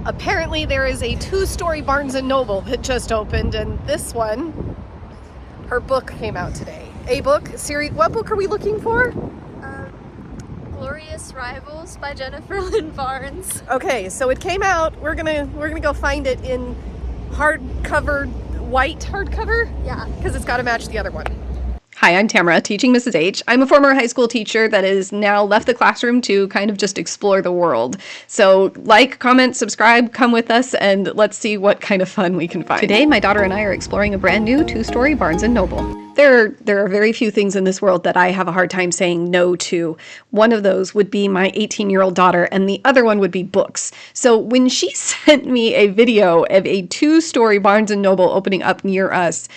Apparently there is a 2-story Barnes & Noble that just opened, and this one, her book came out today. A book series. What book are we looking for? Glorious Rivals by Jennifer Lynn Barnes. Okay, so it came out. We're gonna go find it in hardcover, white hardcover. Yeah, because it's got to match the other one. Hi, I'm Tamara, teaching Mrs. H. I'm a former high school teacher that has now left the classroom to kind of just explore the world. So like, comment, subscribe, come with us, and let's see what kind of fun we can find. Today, my daughter and I are exploring a brand new 2-story Barnes & Noble. There are very few things in this world that I have a hard time saying no to. One of those would be my 18-year-old daughter, and the other one would be books. So when she sent me a video of a 2-story Barnes & Noble opening up near us,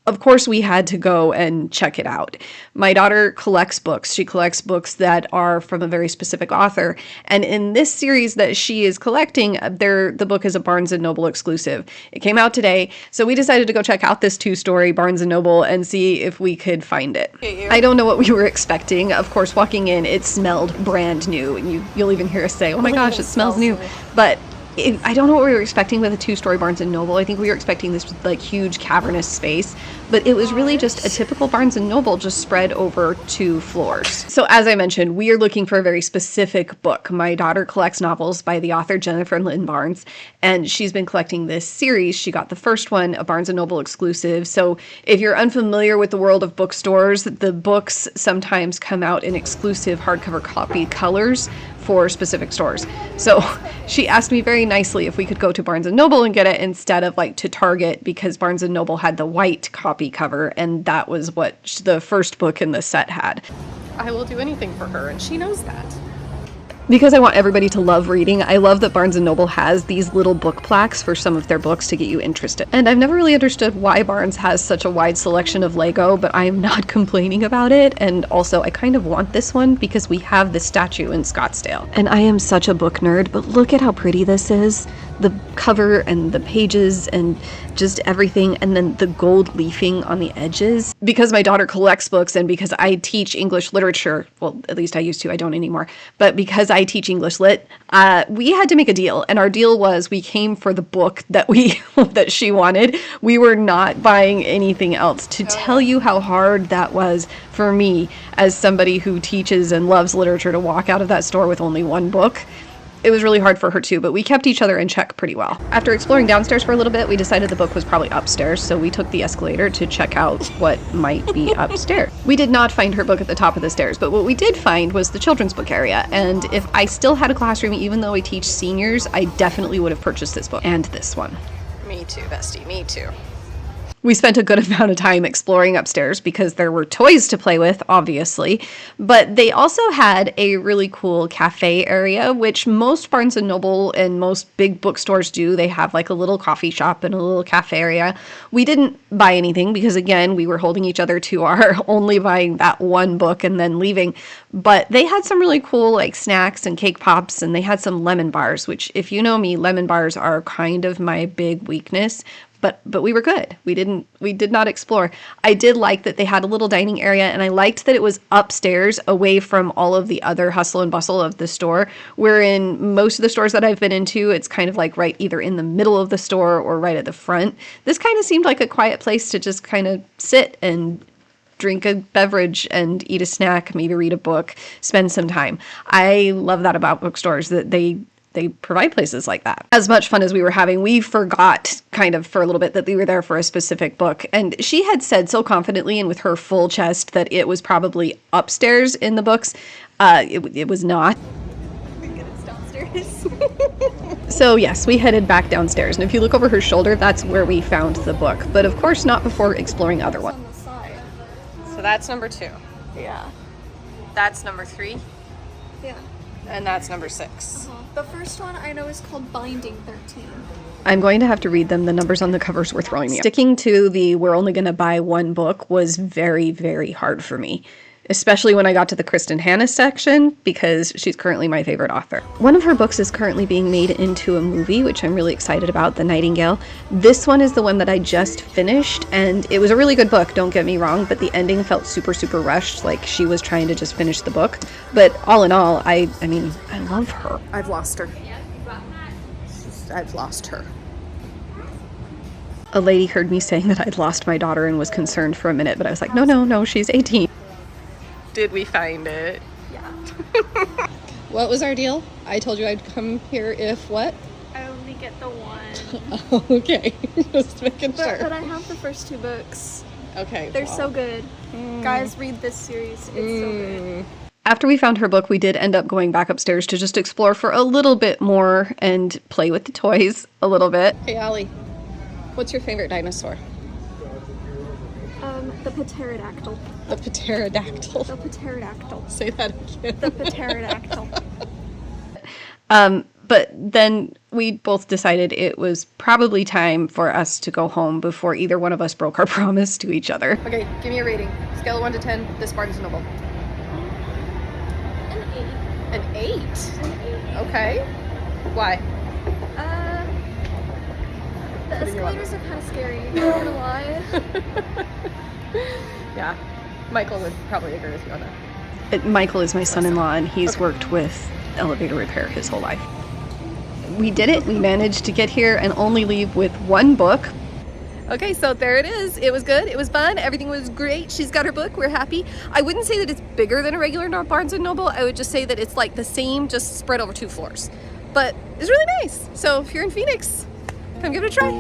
of course, we had to go and check it out. My daughter collects books. She collects books that are from a very specific author. And in this series that she is collecting, the book is a Barnes & Noble exclusive. It came out today, so we decided to go check out this 2-story Barnes & Noble and see if we could find it. I don't know what we were expecting. Of course, walking in, it smelled brand new. And you'll even hear us say, oh my gosh, it smells new. But I don't know what we were expecting with a 2-story Barnes & Noble. I think we were expecting this like huge cavernous space, but it was really just a typical Barnes & Noble just spread over 2 floors. So as I mentioned, we are looking for a very specific book. My daughter collects novels by the author Jennifer Lynn Barnes, and she's been collecting this series. She got the first one, a Barnes & Noble exclusive. So if you're unfamiliar with the world of bookstores, the books sometimes come out in exclusive hardcover copy colors for specific stores. So she asked me very nicely if we could go to Barnes & Noble and get it instead of like to Target, because Barnes & Noble had the white copy cover, and that was what the first book in the set had. I will do anything for her, and she knows that. Because I want everybody to love reading, I love that Barnes & Noble has these little book plaques for some of their books to get you interested. And I've never really understood why Barnes has such a wide selection of Lego, but I am not complaining about it. And also, I kind of want this one because we have this statue in Scottsdale. And I am such a book nerd, but look at how pretty this is. The cover and the pages and just everything, and then the gold leafing on the edges. Because my daughter collects books and because I teach English literature, well, at least I used to, I don't anymore, but because I teach English lit, we had to make a deal, and our deal was we came for the book that that she wanted. We were not buying anything else. To tell you how hard that was for me as somebody who teaches and loves literature to walk out of that store with only one book. It was really hard for her too, but we kept each other in check pretty well. After exploring downstairs for a little bit, we decided the book was probably upstairs, so we took the escalator to check out what might be upstairs. We did not find her book at the top of the stairs, but what we did find was the children's book area, and if I still had a classroom, even though I teach seniors, I definitely would have purchased this book. And this one. Me too, bestie, me too. We spent a good amount of time exploring upstairs because there were toys to play with, obviously, but they also had a really cool cafe area, which most Barnes & Noble and most big bookstores do. They have like a little coffee shop and a little cafe area. We didn't buy anything because, again, we were holding each other to our only buying that one book and then leaving, but they had some really cool like snacks and cake pops, and they had some lemon bars, which, if you know me, lemon bars are kind of my big weakness. But we were good. We did not explore. I did like that they had a little dining area, and I liked that it was upstairs away from all of the other hustle and bustle of the store, where in most of the stores that I've been into, it's kind of like right either in the middle of the store or right at the front. This kind of seemed like a quiet place to just kind of sit and drink a beverage and eat a snack, maybe read a book, spend some time. I love that about bookstores, that they provide places like that. As much fun as we were having, we forgot kind of for a little bit that we were there for a specific book. And she had said so confidently and with her full chest that it was probably upstairs in the books. It was not. I think it's downstairs. So yes, we headed back downstairs. And if you look over her shoulder, that's where we found the book. But of course not before exploring other ones. On the side. So that's number 2. Yeah. That's number 3. Yeah. And that's number 6. The first one I know is called Binding 13. I'm going to have to read them. The numbers on the covers were throwing me off. Sticking to the we're only going to buy one book was very, very hard for me, especially when I got to the Kristen Hanna section, because she's currently my favorite author. One of her books is currently being made into a movie, which I'm really excited about, The Nightingale. This one is the one that I just finished, and it was a really good book, don't get me wrong, but the ending felt super, super rushed, like she was trying to just finish the book. But all in all, I mean, I love her. I've lost her. I've lost her. A lady heard me saying that I'd lost my daughter and was concerned for a minute, but I was like, no, she's 18. Did we find it? Yeah. What was our deal? I told you I'd come here if what? I only get the one. Okay, just making sure. But I have the first 2 books. Okay. They're so good. Guys, read this series. It's so good. After we found her book, we did end up going back upstairs to just explore for a little bit more and play with the toys a little bit. Hey, Allie, what's your favorite dinosaur? The pterodactyl. The pterodactyl. The pterodactyl. Say that again. The pterodactyl. But then we both decided it was probably time for us to go home before either one of us broke our promise to each other. Okay, give me a rating. Scale of 1 to 10, this Barnes & Noble. An 8. An 8? An 8. Okay. Why? The escalators are kind of scary, not gonna lie. Yeah, Michael would probably agree with you on that. Michael is my son-in-law, and he's worked with elevator repair his whole life. We did it. We managed to get here and only leave with 1 book. Okay, so there it is. It was good. It was fun. Everything was great. She's got her book. We're happy. I wouldn't say that it's bigger than a regular Barnes & Noble. I would just say that it's like the same, just spread over 2 floors. But it's really nice. So if you're in Phoenix, come give it a try.